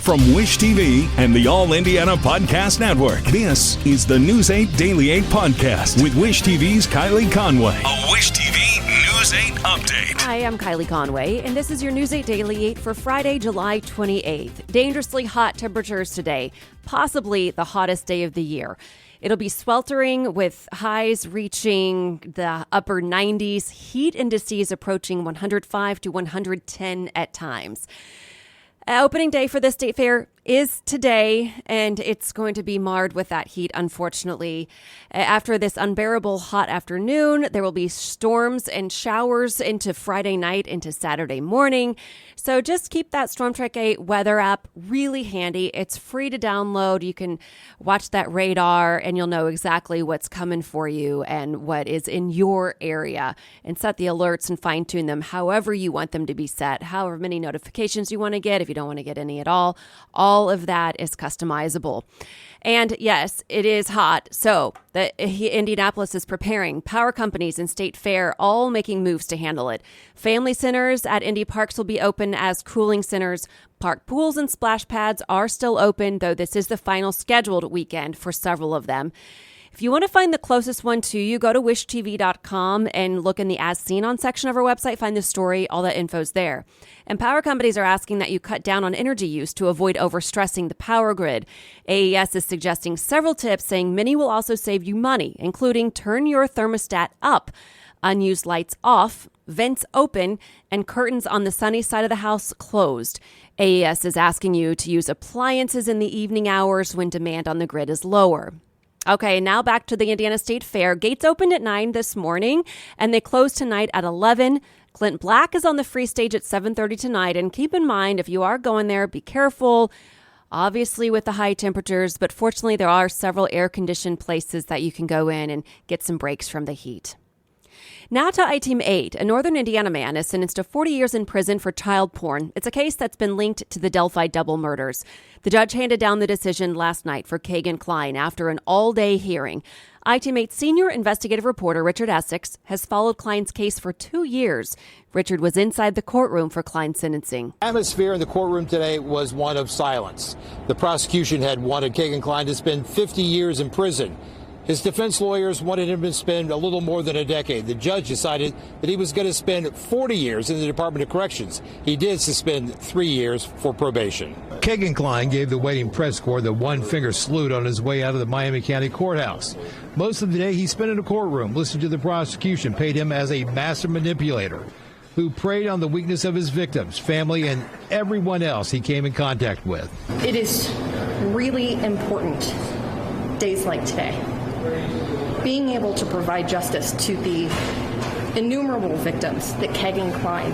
From Wish TV and the All Indiana Podcast Network, this is the News 8 Daily 8 Podcast with Wish TV's Kylie Conway. A Wish TV News 8 update. Hi, I'm Kylie Conway, and this is your News 8 Daily 8 for Friday, July 28th. Dangerously hot temperatures today, possibly the hottest day of the year. It'll be sweltering with highs reaching the upper 90s, heat indices approaching 105 to 110 at times. Opening day for the state fair is today, and it's going to be marred with that heat, unfortunately. After this unbearable hot afternoon, there will be storms and showers into Friday night, into Saturday morning. So just keep that Storm Track 8 weather app really handy. It's free to download. You can watch that radar, and you'll know exactly what's coming for you and what is in your area, and set the alerts and fine-tune them however you want them to be set, however many notifications you want to get. If you don't want to get any at all of that is customizable. And yes, it is hot. So Indianapolis is preparing. Power companies and State Fair all making moves to handle it. Family centers at Indy Parks will be open as cooling centers. Park pools and splash pads are still open, though this is the final scheduled weekend for several of them. If you want to find the closest one to you, go to wishtv.com and look in the As Seen On section of our website. Find the story. All that info's there. And power companies are asking that you cut down on energy use to avoid overstressing the power grid. AES is suggesting several tips, saying many will also save you money, including turn your thermostat up, unused lights off, vents open, and curtains on the sunny side of the house closed. AES is asking you to use appliances in the evening hours when demand on the grid is lower. Okay, now back to the Indiana State Fair. Gates opened at 9 this morning, and they close tonight at 11. Clint Black is on the free stage at 7:30 tonight. And keep in mind, if you are going there, be careful, obviously with the high temperatures. But fortunately, there are several air-conditioned places that you can go in and get some breaks from the heat. Now to Item 8. A northern Indiana man is sentenced to 40 years in prison for child porn. It's a case that's been linked to the Delphi double murders. The judge handed down the decision last night for Kegan Kline after an all-day hearing. Item 8 senior investigative reporter Richard Essex has followed Kline's case for 2 years. Richard was inside the courtroom for Kline's sentencing. The atmosphere in the courtroom today was one of silence. The prosecution had wanted Kegan Kline to spend 50 years in prison. His defense lawyers wanted him to spend a little more than a decade. The judge decided that he was going to spend 40 years in the Department of Corrections. He did suspend 3 years for probation. Kegan Kline gave the waiting press corps the one-finger salute on his way out of the Miami County Courthouse. Most of the day he spent in a courtroom listening to the prosecution, paid him as a master manipulator who preyed on the weakness of his victims, family, and everyone else he came in contact with. It is really important days like today, being able to provide justice to the innumerable victims that Kegan Kline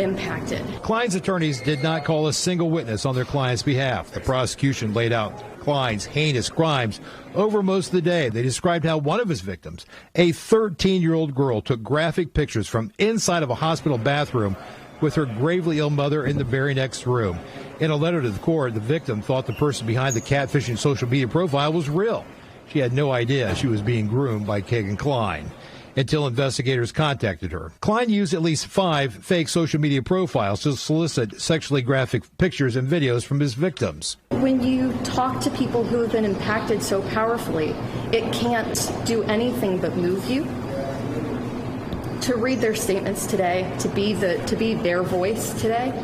impacted. Kline's attorneys did not call a single witness on their client's behalf. The prosecution laid out Kline's heinous crimes over most of the day. They described how one of his victims, a 13-year-old girl, took graphic pictures from inside of a hospital bathroom with her gravely ill mother in the very next room. In a letter to the court, the victim thought the person behind the catfishing social media profile was real. She had no idea she was being groomed by Kegan Kline until investigators contacted her. Kline used at least 5 fake social media profiles to solicit sexually graphic pictures and videos from his victims. When you talk to people who have been impacted so powerfully, it can't do anything but move you. To read their statements today, to be their voice today,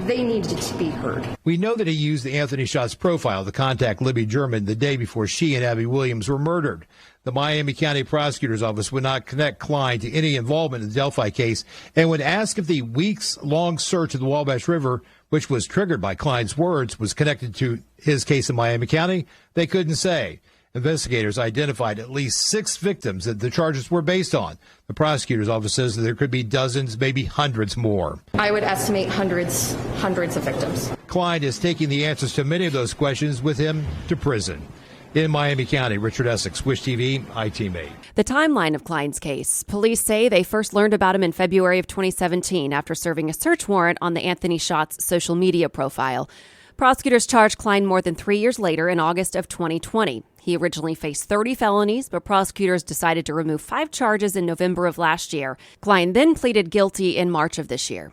they needed to be heard. We know that he used the Anthony Schatz profile to contact Libby German the day before she and Abby Williams were murdered. The Miami County Prosecutor's Office would not connect Kline to any involvement in the Delphi case and would ask if the weeks-long search of the Wabash River, which was triggered by Kline's words, was connected to his case in Miami County. They couldn't say. Investigators identified at least 6 victims that the charges were based on. The prosecutor's office says that there could be dozens, maybe hundreds more. I would estimate hundreds of victims. Kline is taking the answers to many of those questions with him to prison. In Miami County, Richard Essex, Wish TV, Item 8. The timeline of Kline's case. Police say they first learned about him in February of 2017 after serving a search warrant on the Anthony Schatz social media profile. Prosecutors charged Kline more than 3 years later in August of 2020. He originally faced 30 felonies, but prosecutors decided to remove 5 charges in November of last year. Kline then pleaded guilty in March of this year.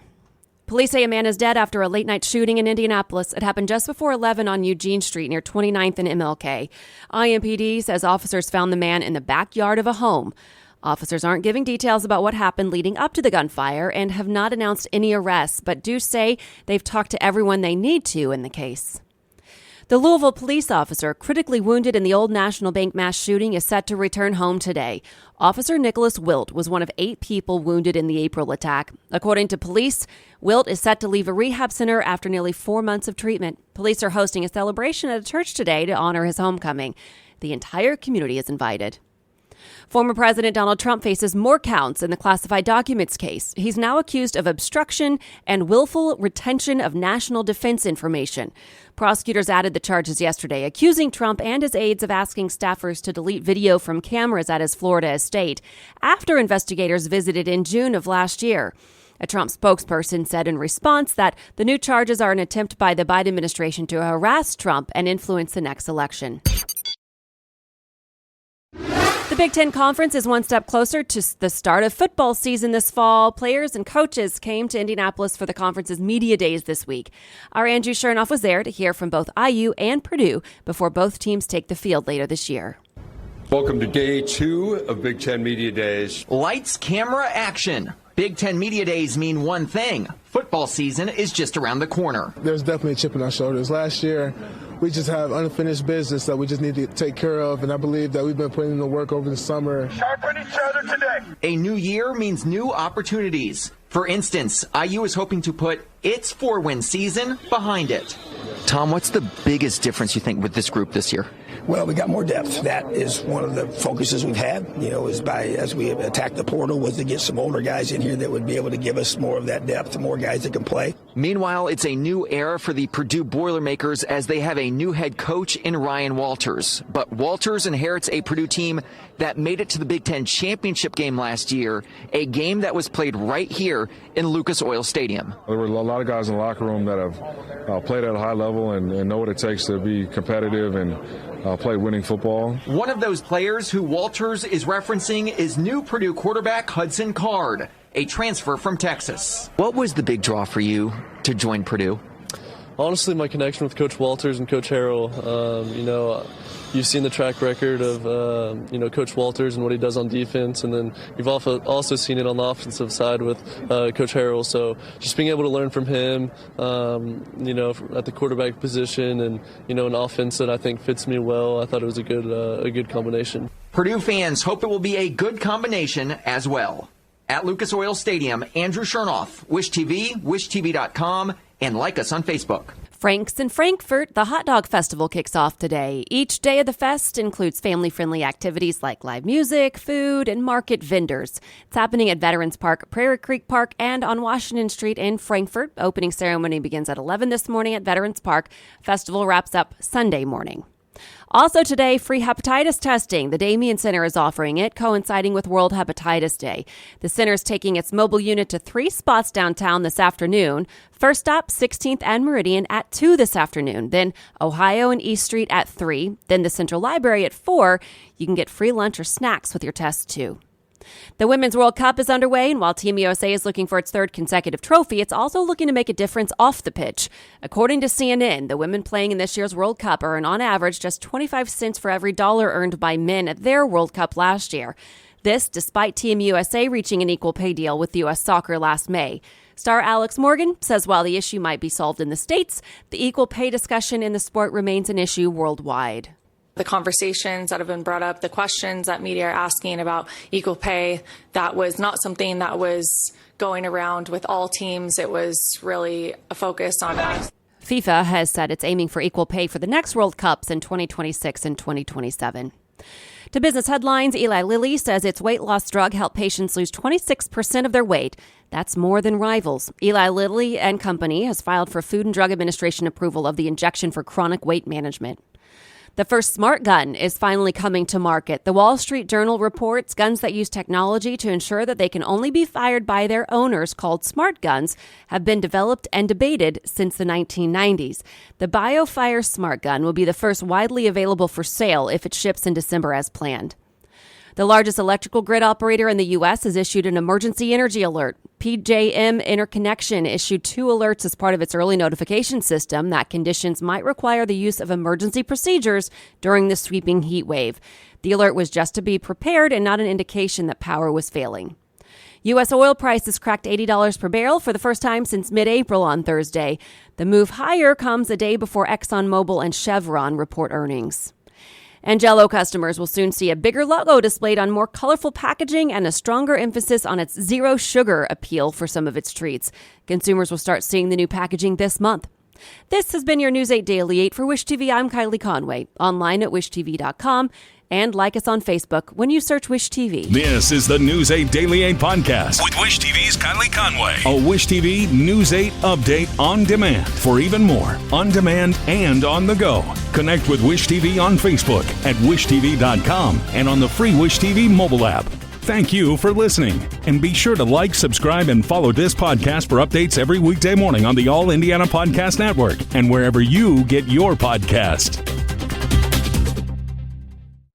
Police say a man is dead after a late-night shooting in Indianapolis. It happened just before 11 on Eugene Street near 29th and MLK. IMPD says officers found the man in the backyard of a home. Officers aren't giving details about what happened leading up to the gunfire and have not announced any arrests, but do say they've talked to everyone they need to in the case. The Louisville police officer critically wounded in the Old National Bank mass shooting is set to return home today. Officer Nicholas Wilt was one of 8 people wounded in the April attack. According to police, Wilt is set to leave a rehab center after nearly 4 months of treatment. Police are hosting a celebration at a church today to honor his homecoming. The entire community is invited. Former President Donald Trump faces more counts in the classified documents case. He's now accused of obstruction and willful retention of national defense information. Prosecutors added the charges yesterday, accusing Trump and his aides of asking staffers to delete video from cameras at his Florida estate after investigators visited in June of last year. A Trump spokesperson said in response that the new charges are an attempt by the Biden administration to harass Trump and influence the next election. The Big Ten Conference is one step closer to the start of football season this fall. Players and coaches came to Indianapolis for the conference's media days this week. Our Andrew Chernoff was there to hear from both IU and Purdue before both teams take the field later this year. Welcome to day 2 of Big Ten Media Days. Lights, camera, action. Big Ten Media Days mean one thing. Football season is just around the corner. There's definitely a chip on our shoulders. Last year, we just have unfinished business that we just need to take care of, and I believe that we've been putting in the work over the summer. Sharpen each other today. A new year means new opportunities. For instance, IU is hoping to put its 4-win season behind it. Tom, what's the biggest difference you think with this group this year? Well, we got more depth. That is one of the focuses we've had, is as we attack the portal, was to get some older guys in here that would be able to give us more of that depth, more guys that can play. Meanwhile, it's a new era for the Purdue Boilermakers as they have a new head coach in Ryan Walters. But Walters inherits a Purdue team that made it to the Big Ten championship game last year, a game that was played right here in Lucas Oil Stadium. There were a lot of guys in the locker room that have played at a high level and know what it takes to be competitive and play winning football. One of those players who Walters is referencing is new Purdue quarterback Hudson Card, a transfer from Texas. What was the big draw for you to join Purdue? Honestly, my connection with Coach Walters and Coach Harrell. You've seen the track record of, Coach Walters and what he does on defense, and then you've also seen it on the offensive side with Coach Harrell. So just being able to learn from him, at the quarterback position, and an offense that I think fits me well, I thought it was a good combination. Purdue fans hope it will be a good combination as well. At Lucas Oil Stadium, Andrew Chernoff, Wish TV, WishTV.com, and like us on Facebook. Frank's in Frankfurt, the hot dog festival kicks off today. Each day of the fest includes family-friendly activities like live music, food, and market vendors. It's happening at Veterans Park, Prairie Creek Park, and on Washington Street in Frankfurt. Opening ceremony begins at 11 this morning at Veterans Park. Festival wraps up Sunday morning. Also today, free hepatitis testing. The Damien Center is offering it, coinciding with World Hepatitis Day. The center is taking its mobile unit to 3 spots downtown this afternoon. First stop, 16th and Meridian at 2 this afternoon. Then Ohio and East Street at 3. Then the Central Library at 4. You can get free lunch or snacks with your test, too. The Women's World Cup is underway, and while Team USA is looking for its 3rd consecutive trophy, it's also looking to make a difference off the pitch. According to CNN, the women playing in this year's World Cup earn on average just 25 cents for every dollar earned by men at their World Cup last year. This despite Team USA reaching an equal pay deal with U.S. Soccer last May. Star Alex Morgan says while the issue might be solved in the States, the equal pay discussion in the sport remains an issue worldwide. The conversations that have been brought up, the questions that media are asking about equal pay, that was not something that was going around with all teams. It was really a focus on us. FIFA has said it's aiming for equal pay for the next World Cups in 2026 and 2027. To business headlines, Eli Lilly says its weight loss drug helped patients lose 26% of their weight. That's more than rivals. Eli Lilly and Company has filed for Food and Drug Administration approval of the injection for chronic weight management. The first smart gun is finally coming to market. The Wall Street Journal reports guns that use technology to ensure that they can only be fired by their owners, called smart guns, have been developed and debated since the 1990s. The BioFire smart gun will be the first widely available for sale if it ships in December as planned. The largest electrical grid operator in the U.S. has issued an emergency energy alert. PJM Interconnection issued 2 alerts as part of its early notification system that conditions might require the use of emergency procedures during the sweeping heat wave. The alert was just to be prepared and not an indication that power was failing. U.S. oil prices cracked $80 per barrel for the first time since mid-April on Thursday. The move higher comes a day before ExxonMobil and Chevron report earnings. And Jell-O customers will soon see a bigger logo displayed on more colorful packaging and a stronger emphasis on its zero sugar appeal for some of its treats. Consumers will start seeing the new packaging this month. This has been your News 8 Daily 8 for Wish TV. I'm Kylie Conway, online at wishtv.com. And like us on Facebook when you search Wish TV. This is the News 8 Daily 8 podcast with Wish TV's Kylie Conway. A Wish TV News 8 update on demand. For even more, on demand and on the go. Connect with Wish TV on Facebook at wishtv.com and on the free Wish TV mobile app. Thank you for listening. And be sure to like, subscribe, and follow this podcast for updates every weekday morning on the All Indiana Podcast Network and wherever you get your podcast.